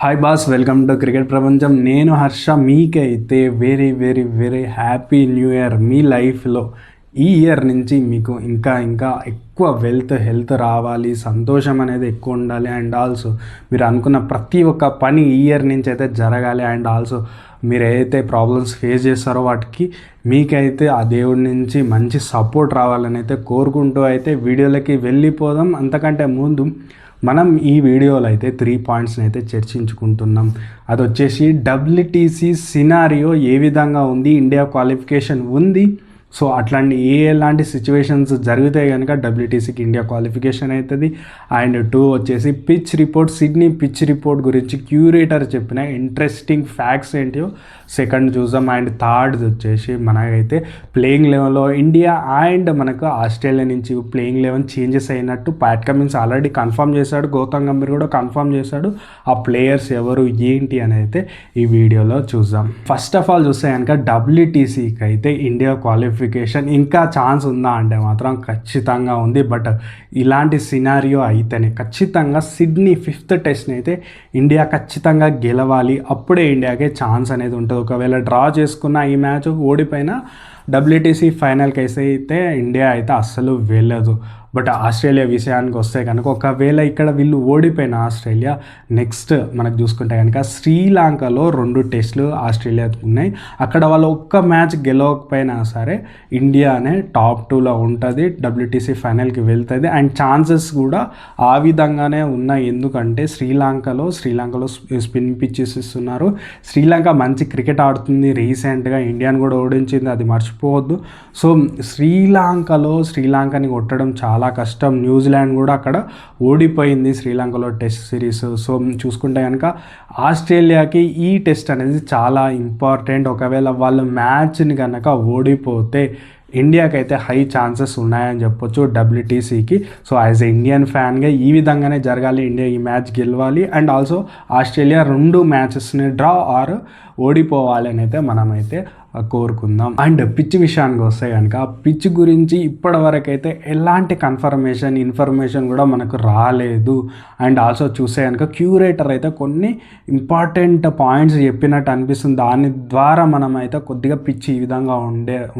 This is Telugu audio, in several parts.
Hi boss, welcome to cricket ప్రపంచం. నేను హర్ష. మీకైతే very very very happy new year. మీ లైఫ్లో ఈ ఇయర్ నుంచి మీకు ఇంకా ఇంకా ఎక్కువ హెల్త్ రావాలి, సంతోషం అనేది ఎక్కువ ఉండాలి. అండ్ ఆల్సో మీరు అనుకున్న ప్రతి ఒక్క పని ఈ ఇయర్ నుంచి అయితే జరగాలి. అండ్ ఆల్సో మీరు ఏదైతే ప్రాబ్లమ్స్ ఫేస్ చేస్తారో వాటికి మీకైతే ఆ దేవుడి నుంచి మంచి సపోర్ట్ రావాలని అయితే కోరుకుంటూ అయితే వీడియోలకి వెళ్ళిపోదాం. అంతకంటే ముందు మనం ఈ వీడియోలో అయితే 3 పాయింట్స్ని అయితే చర్చించుకుంటున్నాం. అది వచ్చేసి WTC సినారియో ఏ విధంగా ఉంది, ఇండియా క్వాలిఫికేషన్ ఉంది. సో అట్లాంటి ఎలాంటి సిచ్యువేషన్స్ జరిగితే కనుక WTCకి ఇండియా క్వాలిఫికేషన్ అవుతుంది. అండ్ 2 వచ్చేసి pitch report, Sydney pitch report గురించి క్యూరేటర్ చెప్పిన ఇంట్రెస్టింగ్ ఫ్యాక్ట్స్ ఏంటో సెకండ్ చూద్దాం. అండ్ థర్డ్ వచ్చేసి మనకైతే ప్లేయింగ్ లెవెన్లో ఇండియా అండ్ మనకు ఆస్ట్రేలియా నుంచి ప్లేయింగ్ లెవెన్ చేంజెస్ అయినట్టు ప్యాట్ కమిన్స్ ఆల్రెడీ కన్ఫర్మ్ చేశాడు, గౌతమ్ గంభీర్ కూడా కన్ఫర్మ్ చేశాడు. ఆ ప్లేయర్స్ ఎవరు ఏంటి అని అయితే ఈ వీడియోలో చూద్దాం. ఫస్ట్ ఆఫ్ ఆల్ చూస్తే కనుక WTCకి అయితే ఇండియా క్వాలిఫికేషన్ ఇంకా ఛాన్స్ ఉందా అంటే మాత్రం ఖచ్చితంగా ఉంది. బట్ ఇలాంటి సినారియో అయితేనే ఖచ్చితంగా సిడ్నీ 5th టెస్ట్ని అయితే ఇండియా ఖచ్చితంగా గెలవాలి. అప్పుడే ఇండియాకే ఛాన్స్ అనేది ఉంటుంది. ఒకవేళ డ్రా చేసుకున్న ఈ మ్యాచ్ ఓడిపోయినా WTC ఫైనల్కి అయితే ఇండియా అయితే అస్సలు వెళ్ళదు. బట్ ఆస్ట్రేలియా విషయానికి వస్తే కనుక ఒకవేళ ఇక్కడ వీళ్ళు ఓడిపోయిన ఆస్ట్రేలియా నెక్స్ట్ మనకు చూసుకుంటే కనుక శ్రీలంకలో 2 టెస్టులు ఆస్ట్రేలియాకు ఉన్నాయి. అక్కడ వాళ్ళు ఒక్క మ్యాచ్ గెలవకపోయినా సరే ఇండియానే టాప్ 2లో ఉంటుంది, WTC ఫైనల్కి వెళ్తుంది. అండ్ ఛాన్సెస్ కూడా ఆ విధంగానే ఉన్నాయి. ఎందుకంటే శ్రీలంకలో స్పిన్ పిచ్చెస్ ఇస్తున్నారు. శ్రీలంక మంచి క్రికెట్ ఆడుతుంది, రీసెంట్గా ఇండియాని కూడా ఓడించింది, అది మర్చిపోవద్దు. సో శ్రీలంకని కొట్టడం చాలా కష్టం. న్యూజిలాండ్ కూడా అక్కడ ఓడిపోయింది శ్రీలంకలో టెస్ట్ సిరీస్. సో చూసుకుంటే కనుక ఆస్ట్రేలియాకి ఈ టెస్ట్ అనేది చాలా ఇంపార్టెంట్. ఒకవేళ వాళ్ళు మ్యాచ్ని కనుక ఓడిపోతే ఇండియాకి అయితే హై ఛాన్సెస్ ఉన్నాయని చెప్పొచ్చు WTCకి. సో యాజ్ ఎ ఇండియన్ ఫ్యాన్గా ఈ విధంగానే జరగాలి, ఇండియా ఈ మ్యాచ్ గెలవాలి. అండ్ ఆల్సో ఆస్ట్రేలియా 2 మ్యాచెస్ని డ్రా ఆర్ ఓడిపోవాలి అని అయితే మనమైతే కోరుకుందాం. అండ్ పిచ్ విషయానికి వస్తే కనుక పిచ్ గురించి ఇప్పటివరకు అయితే ఎలాంటి ఇన్ఫర్మేషన్ కూడా మనకు రాలేదు. అండ్ ఆల్సో చూస్తే కనుక క్యూరేటర్ అయితే కొన్ని ఇంపార్టెంట్ పాయింట్స్ చెప్పినట్టు అనిపిస్తుంది. దాని ద్వారా మనం అయితే కొద్దిగా పిచ్ ఈ విధంగా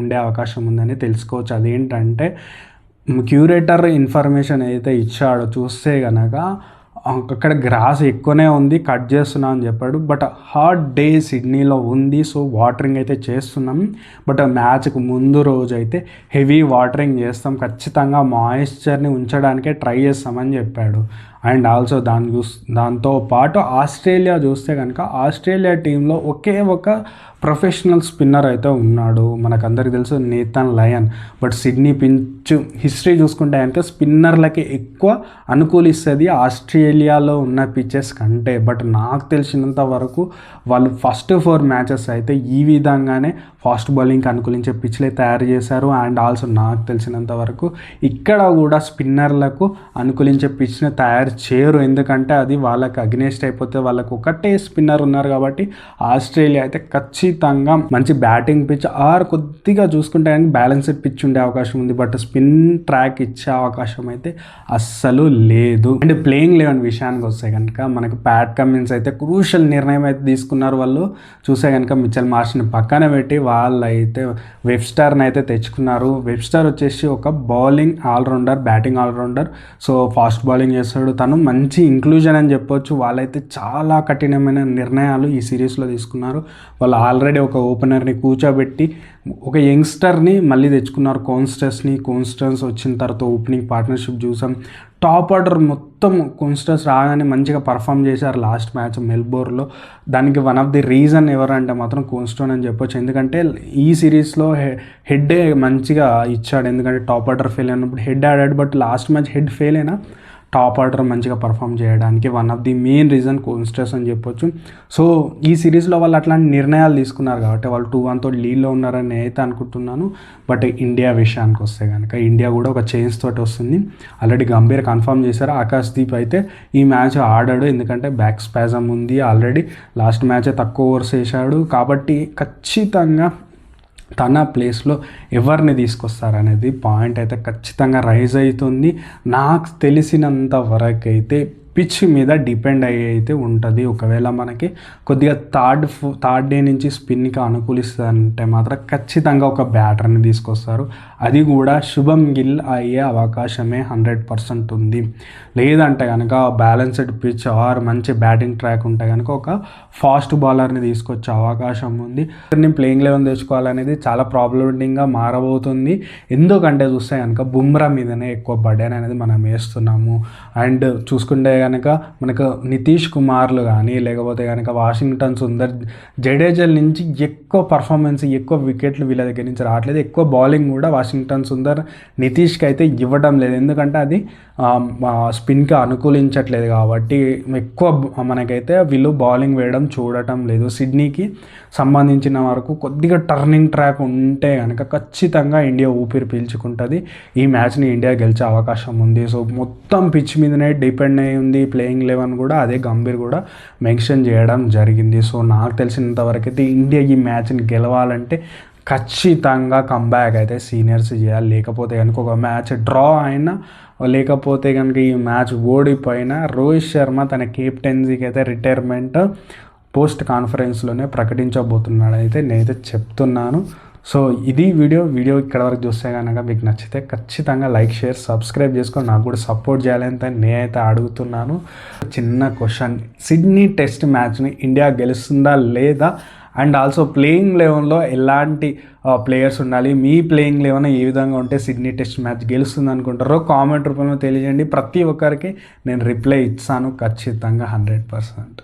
ఉండే అవకాశం ఉందని తెలుసుకోవచ్చు. అదేంటంటే క్యూరేటర్ ఇన్ఫర్మేషన్ అయితే ఇచ్చాడో చూస్తే కనుక అక్కడ గ్రాస్ ఎక్కువనే ఉంది, కట్ చేస్తున్నాం అని చెప్పాడు. బట్ హాట్ డే సిడ్నీలో ఉంది, సో వాటరింగ్ అయితే చేస్తున్నాం. బట్ మ్యాచ్కు ముందు రోజు అయితే హెవీ వాటరింగ్ చేస్తాం, ఖచ్చితంగా మాయిశ్చర్ని ఉంచడానికే ట్రై చేస్తామని చెప్పాడు. అండ్ ఆల్సో దాంతో పాటు ఆస్ట్రేలియా చూస్తే కనుక ఆస్ట్రేలియా టీంలో ఒకే ఒక ప్రొఫెషనల్ స్పిన్నర్ అయితే ఉన్నాడు, మనకందరికీ తెలుసు, Nathan Lyon. But Sydney pitch history చూసుకుంటే కనుక స్పిన్నర్లకి ఎక్కువ అనుకూలిస్తుంది ఆస్ట్రేలియాలో ఉన్న పిచ్చెస్ కంటే. బట్ నాకు తెలిసినంత వరకు వాళ్ళు ఫస్ట్ 4 మ్యాచెస్ అయితే ఈ విధంగానే ఫాస్ట్ బౌలింగ్కి అనుకూలించే పిచ్లే తయారు చేశారు. అండ్ ఆల్సో నాకు తెలిసినంత వరకు ఇక్కడ కూడా స్పిన్నర్లకు అనుకూలించే పిచ్ని తయారు చేయరు, ఎందుకంటే అది వాళ్ళకి అగ్నెస్ట్ అయిపోతే. వాళ్ళకు ఒకటే స్పిన్నర్ ఉన్నారు కాబట్టి ఆస్ట్రేలియా అయితే ఖచ్చితంగా మంచి బ్యాటింగ్ పిచ్ ఆర్ కొద్దిగా చూసుకుంటే కానీ బ్యాలెన్స్డ్ పిచ్ ఉండే అవకాశం ఉంది. బట్ స్పిన్ ట్రాక్ ఇచ్చే అవకాశం అయితే అస్సలు లేదు. అండ్ ప్లేయింగ్ 11 విషయానికి వస్తే కనుక మనకు ప్యాట్ కమిన్స్ అయితే క్రూషల్ నిర్ణయం అయితే తీసుకున్నారు. వాళ్ళు చూసే కనుక మిచెల్ మార్ష్ని పక్కన పెట్టి వాళ్ళైతే వెబ్స్టర్ని అయితే తెచ్చుకున్నారు. వెబ్స్టర్ వచ్చేసి ఒక bowling all rounder, batting all rounder. So fast bowling చేస్తాడు, తను మంచి ఇంక్లూజన్ అని చెప్పొచ్చు. వాళ్ళైతే చాలా కఠినమైన నిర్ణయాలు ఈ సిరీస్లో తీసుకున్నారు. వాళ్ళు ఆల్రెడీ ఒక ఓపెనర్ని కూర్చోబెట్టి ఒక యంగ్స్టర్ని మళ్ళీ తెచ్చుకున్నారు, కోన్స్టన్స్ వచ్చిన తర్వాత ఓపెనింగ్ పార్ట్నర్షిప్ చూసాం. టాప్ ఆర్డర్ మొత్తం కోన్స్టన్స్ రాగానే మంచిగా పర్ఫామ్ చేశారు లాస్ట్ మ్యాచ్ మెల్బోర్న్లో. దానికి వన్ ఆఫ్ ది రీజన్ ఎవరంటే మాత్రం కోన్స్టోన్ అని చెప్పొచ్చు. ఎందుకంటే ఈ సిరీస్లో హెడ్డే మంచిగా ఇచ్చాడు, ఎందుకంటే టాప్ ఆర్డర్ ఫెయిల్ అయినప్పుడు హెడ్ ఆడాడు. But last match Head fail అయినా టాప్ ఆర్డర్ మంచిగా పర్ఫామ్ చేయడానికి one of the main reason Konstas అని చెప్పొచ్చు. సో ఈ సిరీస్లో వాళ్ళు అట్లాంటి నిర్ణయాలు తీసుకున్నారు కాబట్టి వాళ్ళు 2-1తో లీడ్లో ఉన్నారని నేనైతే అనుకుంటున్నాను. బట్ ఇండియా విషయానికి వస్తే కనుక ఇండియా కూడా ఒక చేంజ్ తోటి వస్తుంది. ఆల్రెడీ గంభీర్ కన్ఫర్మ్ చేశారు, ఆకాశ్దీప్ అయితే ఈ మ్యాచ్ ఆడాడు, ఎందుకంటే బ్యాక్ స్పాజమ్ ఉంది. ఆల్రెడీ లాస్ట్ మ్యాచే తక్కువ ఓవర్స్ వేశాడు కాబట్టి ఖచ్చితంగా తన ప్లేస్లో ఎవరిని తీసుకొస్తారనేది పాయింట్ అయితే ఖచ్చితంగా రైజ్ అవుతుంది. నాకు తెలిసినంత వరకు అయితే పిచ్ మీద డిపెండ్ అయ్యి అయితే ఉంటుంది. ఒకవేళ మనకి కొద్దిగా థర్డ్ డే నుంచి స్పిన్కి అనుకూలిస్తుందంటే మాత్రం ఖచ్చితంగా ఒక బ్యాటర్ని తీసుకొస్తారు. అది కూడా శుభం గిల్ అయ్యే అవకాశమే 100% ఉంది. లేదంటే కనుక బ్యాలెన్స్డ్ పిచ్ ఆర్ మంచి బ్యాటింగ్ ట్రాక్ ఉంటే కనుక ఒక ఫాస్ట్ బౌలర్ని తీసుకొచ్చే అవకాశం ఉంది. ప్లేయింగ్ 11 తెచ్చుకోవాలనేది చాలా ప్రాబ్లమేటిక్గా మారబోతుంది. ఎందుకంటే చూస్తే కనుక బుమ్రా మీదనే ఎక్కువ బర్డెన్ అనేది మనం వేస్తున్నాము. అండ్ చూసుకుంటే కనుక మనకు నితీష్ కుమార్లు కానీ లేకపోతే కనుక వాషింగ్టన్ సుందర్, జడేజా నుంచి ఎక్కువ పర్ఫార్మెన్స్, ఎక్కువ వికెట్లు వీళ్ళ దగ్గర నుంచి రావట్లేదు. ఎక్కువ బౌలింగ్ కూడా వాషింగ్టన్ సుందర్, నితీష్కి అయితే ఇవ్వడం లేదు. ఎందుకంటే అది స్పిన్కి అనుకూలించట్లేదు కాబట్టి ఎక్కువ మనకైతే వీళ్ళు బౌలింగ్ వేయడం చూడటం లేదు. సిడ్నీకి సంబంధించిన వరకు కొద్దిగా టర్నింగ్ ట్రాక్ ఉంటే కనుక ఖచ్చితంగా ఇండియా ఊపిరి పీల్చుకుంటుంది. ఈ మ్యాచ్ని ఇండియా గెలిచే అవకాశం ఉంది. సో మొత్తం పిచ్ మీదనే డిపెండ్ అయి ఉంది. ప్లేయింగ్ 11 కూడా అదే గంభీర్ కూడా మెన్షన్ చేయడం జరిగింది. సో నాకు తెలిసినంతవరకు అయితే ఇండియా ఈ మ్యాచ్ని గెలవాలంటే ఖచ్చితంగా కంబ్యాక్ అయితే సీనియర్స్ చేయాలి. లేకపోతే కనుక ఒక మ్యాచ్ డ్రా అయినా లేకపోతే కనుక ఈ మ్యాచ్ ఓడిపోయినా రోహిత్ శర్మ తన కెప్టెన్సీకి అయితే రిటైర్మెంట్ పోస్ట్ కాన్ఫరెన్స్లోనే ప్రకటించబోతున్నాడు అయితే నేనైతే చెప్తున్నాను. సో ఇది వీడియో ఇక్కడ వరకు చూస్తే కనుక మీకు నచ్చితే ఖచ్చితంగా లైక్, షేర్, సబ్స్క్రైబ్ చేసుకొని నాకు కూడా సపోర్ట్ చేయాలని నేనైతే అడుగుతున్నాను. చిన్న క్వశ్చన్, సిడ్నీ టెస్ట్ మ్యాచ్ని ఇండియా గెలుస్తుందా లేదా? అండ్ ఆల్సో ప్లేయింగ్ 11లో ఎలాంటి ప్లేయర్స్ ఉండాలి? మీ ప్లేయింగ్ 11 ఏ విధంగా ఉంటే సిడ్నీ టెస్ట్ మ్యాచ్ గెలుస్తుంది అనుకుంటారో కామెంట్ రూపంలో తెలియజేయండి. ప్రతి ఒక్కరికి నేను రిప్లై ఇస్తాను ఖచ్చితంగా 100%.